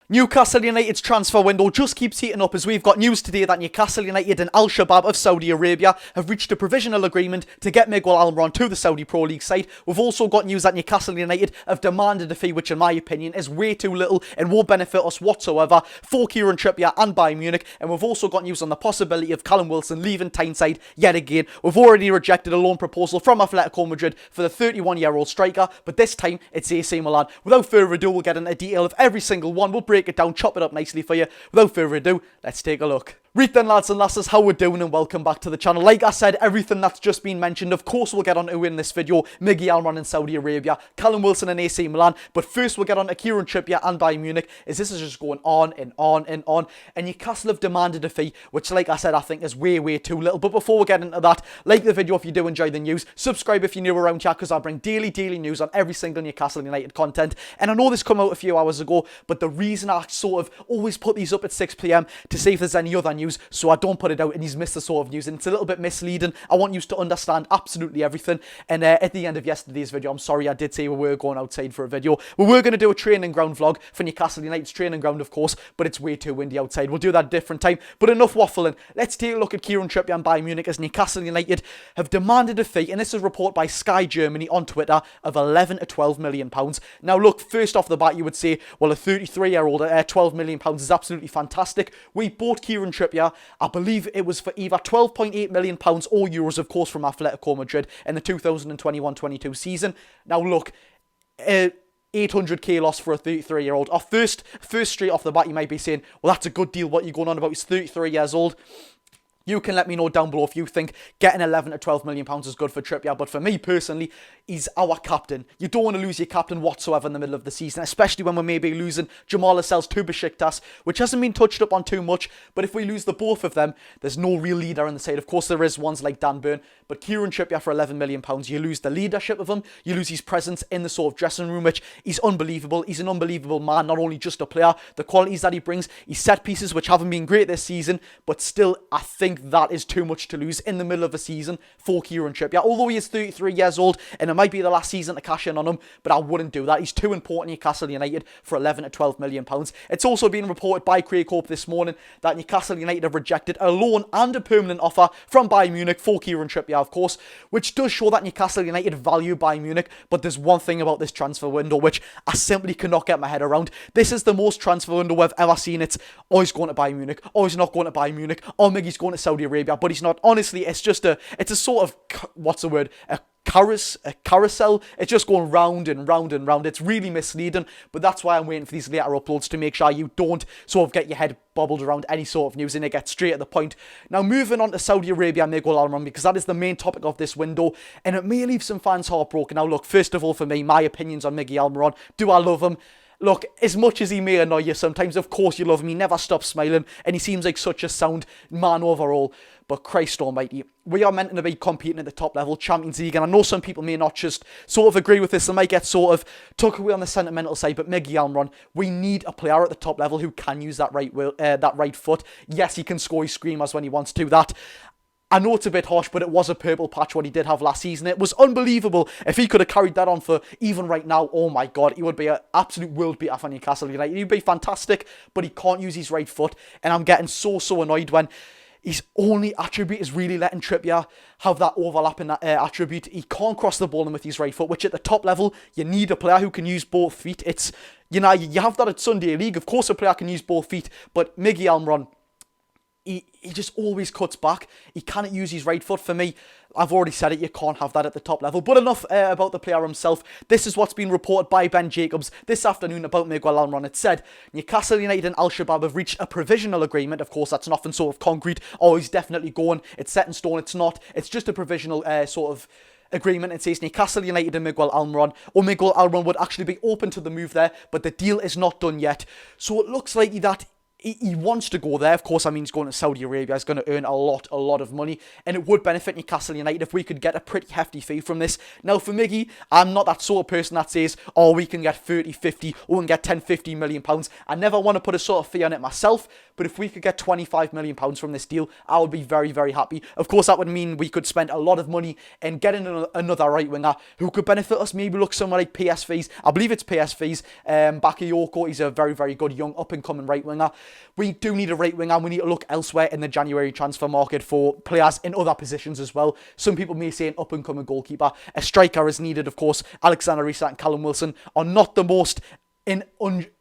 Newcastle United's transfer window just keeps heating up as we've got news today that Newcastle United and Al Shabab of Saudi Arabia have reached a provisional agreement to get Miguel Almiron to the Saudi Pro League side. We've also got news that Newcastle United have demanded a fee which in my opinion is way too little and won't benefit us whatsoever for Kieran Trippier and Bayern Munich. And we've also got news on the possibility of Callum Wilson leaving Tyneside yet again. We've already rejected a loan proposal from Atletico Madrid for the 31-year-old striker, but this time it's AC Milan. Without further ado, we'll get into detail of every single one. We'll break it down, chop it up nicely for you. Without further ado, let's take a look. Right then, lads and lasses, how we're doing and welcome back to the channel. Like I said, everything that's just been mentioned, of course we'll get on to in this video. Miggy Almiron in Saudi Arabia, Callum Wilson and AC Milan, but first we'll get on to Kieran Trippier and Bayern Munich, as this is just going on and on and on, and Newcastle have demanded a fee, which like I said, I think is way too little. But before we get into that, like the video if you do enjoy the news, subscribe if you're new around here, because I bring daily news on every single Newcastle United content. And I know this came out a few hours ago, but the reason I sort of always put these up at 6 PM to see if there's any other news, so I don't put it out and he's missed the sort of news, and it's a little bit misleading. I want you to understand absolutely everything. And at the end of yesterday's video, I'm sorry I did say we were going outside for a video. We were going to do a training ground vlog for Newcastle United's training ground, of course, but it's way too windy outside. We'll do that a different time. But enough waffling. Let's take a look at Kieran Trippier and Bayern Munich, as Newcastle United have demanded a fee, and this is a report by Sky Germany on Twitter, of 11 to 12 million pounds. Now look, first off the bat you would say, well, a 33-year-old at 12 million pounds is absolutely fantastic. We bought Kieran Trippier, I believe it was for either 12.8 million pounds or euros, of course, from Atletico Madrid in the 2021-22 season. Now look, 800k loss for a 33-year-old. First straight off the bat you might be saying, well, that's a good deal, what are you going on about? He's 33 years old. You can let me know down below if you think getting 11 to 12 million pounds is good for Trippier. But for me personally, he's our captain. You don't want to lose your captain whatsoever in the middle of the season, especially when we're maybe losing Jamal Lascelles to Besiktas, which hasn't been touched up on too much. But if we lose the both of them, there's no real leader in the side. Of course, there is ones like Dan Burn, but Kieran Trippier for 11 million pounds, you lose the leadership of him, you lose his presence in the sort of dressing room, which is unbelievable. He's an unbelievable man, not only just a player, the qualities that he brings, his set pieces, which haven't been great this season, but still, I think that is too much to lose in the middle of a season for Kieran Trippier. Although he is 33 years old and it might be the last season to cash in on him, but I wouldn't do that. He's too important to Newcastle United for 11 to 12 million pounds. It's also been reported by Craig Hope this morning that Newcastle United have rejected a loan and a permanent offer from Bayern Munich for Kieran Trippier, of course, which does show that Newcastle United value Bayern Munich. But there's one thing about this transfer window which I simply cannot get my head around. This is the most transfer window I've ever seen. It's, oh, he's going to Bayern Munich, oh, he's not going to Bayern Munich, oh, Miggy's going to Saudi Arabia, but he's not. Honestly, it's a sort of, what's the word, a carousel. It's just going round and round and round. It's really misleading, but that's why I'm waiting for these later uploads to make sure you don't sort of get your head bobbled around any sort of news and it gets straight to the point. Now moving on to Saudi Arabia and Miguel Almiron, because that is the main topic of this window, and it may leave some fans heartbroken. Now look, first of all, for me, my opinions on Miguel Almiron. Do I love him? Look, as much as he may annoy you sometimes, of course you love him. He never stops smiling, and he seems like such a sound man overall. But Christ almighty, we are meant to be competing at the top level, Champions League, and I know some people may not just sort of agree with this. They might get sort of tucked away on the sentimental side, but Miggy Almiron, we need a player at the top level who can use that right foot. Yes, he can score his screamers when he wants to. That, I know it's a bit harsh, but it was a purple patch what he did have last season. It was unbelievable. If he could have carried that on for even right now, oh my God, he would be an absolute world beater for Newcastle United. He'd be fantastic, but he can't use his right foot, and I'm getting so annoyed when his only attribute is really letting Trippier have that overlapping attribute. He can't cross the ball in with his right foot, which at the top level, you need a player who can use both feet. It's, you know, you have that at Sunday League. Of course, a player can use both feet, but Miggy Almiron, he just always cuts back. He cannot use his right foot. For me, I've already said it, you can't have that at the top level. But enough about the player himself. This is what's been reported by Ben Jacobs this afternoon about Miguel Almiron. It said, Newcastle United and Al Shabab have reached a provisional agreement. Of course, that's nothing sort of concrete. Oh, he's definitely going. It's set in stone. It's not. It's just a provisional sort of agreement. It says Newcastle United and Miguel Almiron, or Miguel Almiron would actually be open to the move there, but the deal is not done yet. So it looks likely that he wants to go there. Of course, I mean, he's going to Saudi Arabia. He's going to earn a lot of money. And it would benefit Newcastle United if we could get a pretty hefty fee from this. Now, for Miggy, I'm not that sort of person that says, oh, we can get 30, 50, or we can get 10, 15 million pounds. I never want to put a sort of fee on it myself. But if we could get 25 million pounds from this deal, I would be very, very happy. Of course, that would mean we could spend a lot of money in getting another right winger who could benefit us. Maybe look somewhere like PSV's. I believe it's PSV's. Bakayoko, he's a very, very good young up-and-coming right winger. We do need a right winger. We need to look elsewhere in the January transfer market for players in other positions as well. Some people may say an up-and-coming goalkeeper. A striker is needed, of course. Alexander Isak and Callum Wilson are not the most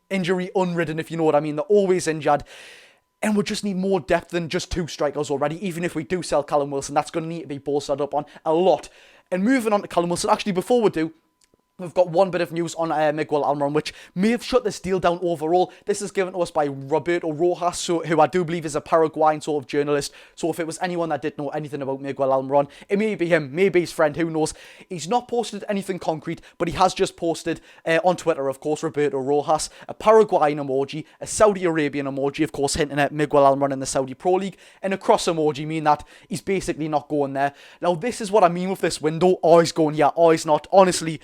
injury unridden, if you know what I mean. They're always injured. And we just need more depth than just 2 strikers already. Even if we do sell Callum Wilson, that's going to need to be bolstered up on a lot. And moving on to Callum Wilson, actually, before we do, we've got one bit of news on Miguel Almiron, which may have shut this deal down overall. This is given to us by Roberto Rojas, who I do believe is a Paraguayan sort of journalist. So if it was anyone that didn't know anything about Miguel Almiron, it may be him, maybe his friend, who knows. He's not posted anything concrete, but he has just posted on Twitter, of course, Roberto Rojas, a Paraguayan emoji, a Saudi Arabian emoji, of course, hinting at Miguel Almiron in the Saudi Pro League, and a cross emoji, meaning that he's basically not going there. Now, this is what I mean with this window. Oh, he's going, yeah, oh, he's not. Honestly,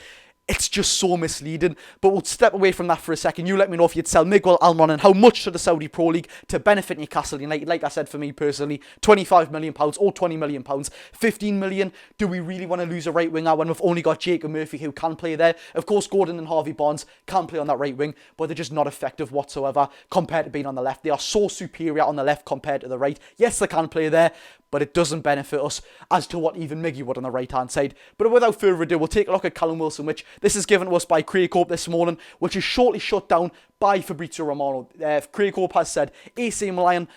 it's just so misleading. But we'll step away from that for a second. You let me know if you'd sell Miguel Almiron and how much to the Saudi Pro League to benefit Newcastle United. Like I said, for me personally, £25 million or £20 million. 15 million. Do we really want to lose a right winger when we've only got Jacob Murphy who can play there? Of course, Gordon and Harvey Barnes can play on that right wing, but they're just not effective whatsoever compared to being on the left. They are so superior on the left compared to the right. Yes, they can play there, but it doesn't benefit us as to what even Miggy would on the right-hand side. But without further ado, we'll take a look at Callum Wilson, which this is given to us by Craig Hope this morning, which is shortly shut down by Fabrizio Romano. Craig Hope has said AC Milan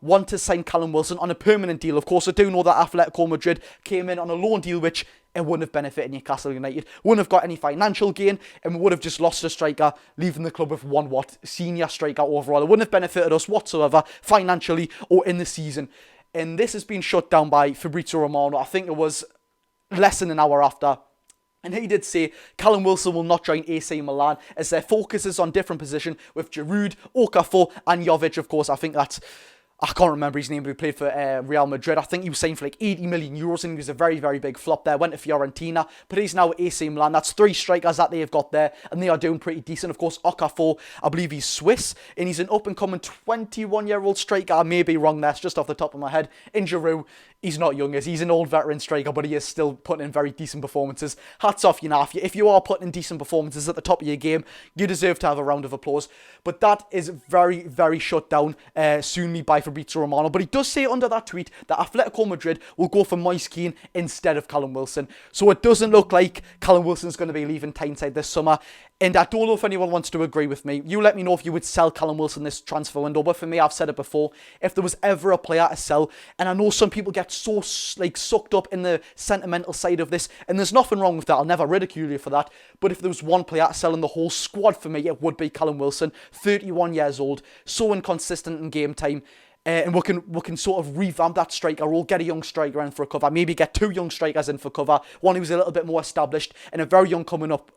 want to sign Callum Wilson on a permanent deal. Of course, I do know that Atletico Madrid came in on a loan deal, which it wouldn't have benefited Newcastle United, wouldn't have got any financial gain, and we would have just lost a striker, leaving the club with one senior striker overall. It wouldn't have benefited us whatsoever, financially or in the season. And this has been shut down by Fabrizio Romano. I think it was less than an hour after. And he did say Callum Wilson will not join AC Milan as their focus is on different position with Giroud, Okafor and Jovic. Of course, I think that's... I can't remember his name, but he played for Real Madrid. I think he was signed for like 80 million euros and he was a very, very big flop there. Went to Fiorentina, but he's now at AC Milan. That's 3 strikers that they've got there and they are doing pretty decent. Of course, Okafor, I believe he's Swiss and he's an up-and-coming 21-year-old striker. I may be wrong there, it's just off the top of my head. In Giroud, he's not young, he's an old veteran striker, but he is still putting in very decent performances. Hats off, you know, if you are putting in decent performances at the top of your game, you deserve to have a round of applause. But that is very, very shut down soonly by Fabrizio Romano. But he does say under that tweet that Atletico Madrid will go for Moise Kean instead of Callum Wilson. So it doesn't look like Callum Wilson's going to be leaving Tyneside this summer. And I don't know if anyone wants to agree with me. You let me know if you would sell Callum Wilson this transfer window. But for me, I've said it before, if there was ever a player to sell, and I know some people get so sucked up in the sentimental side of this, and there's nothing wrong with that. I'll never ridicule you for that. But if there was one player to sell in the whole squad for me, it would be Callum Wilson. 31 years old, so inconsistent in game time. And we can sort of revamp that striker role, get a young striker in for a cover, maybe get 2 young strikers in for cover, one who's a little bit more established, and a very young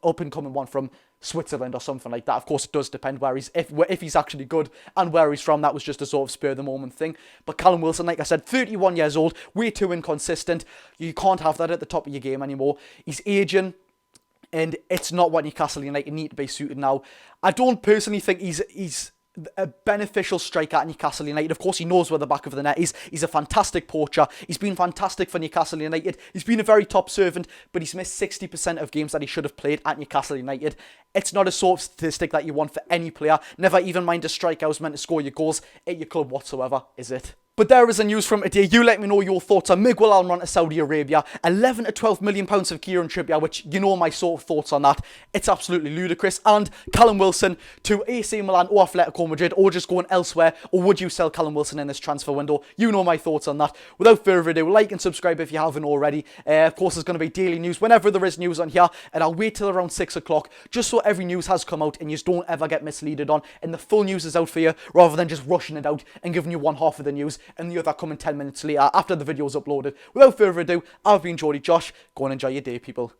up-and-coming one from Switzerland or something like that. Of course, it does depend where if he's actually good and where he's from. That was just a sort of spur-of-the-moment thing. But Callum Wilson, like I said, 31 years old, way too inconsistent. You can't have that at the top of your game anymore. He's aging, and it's not what Newcastle United need to be suited now. I don't personally think he's a beneficial striker at Newcastle United. Of course, he knows where the back of the net is. He's a fantastic poacher. He's been fantastic for Newcastle United. He's been a very top servant, but he's missed 60% of games that he should have played at Newcastle United. It's not a sort of statistic that you want for any player. Never even mind a striker who's meant to score your goals at your club whatsoever, is it? But there is the news from today. You let me know your thoughts on Miguel Almiron to Saudi Arabia. 11 to 12 million pounds of Kieran Trippier, which you know my sort of thoughts on that. It's absolutely ludicrous. And Callum Wilson to AC Milan or Atletico Madrid, or just going elsewhere. Or would you sell Callum Wilson in this transfer window? You know my thoughts on that. Without further ado, like and subscribe if you haven't already. Of course, there's going to be daily news whenever there is news on here. And I'll wait till around 6 o'clock, just so every news has come out and you just don't ever get misleaded on. And the full news is out for you, rather than just rushing it out and giving you one half of the news and the other coming 10 minutes later after the video is uploaded. Without further ado, I've been Geordie Josh. Go and enjoy your day, people.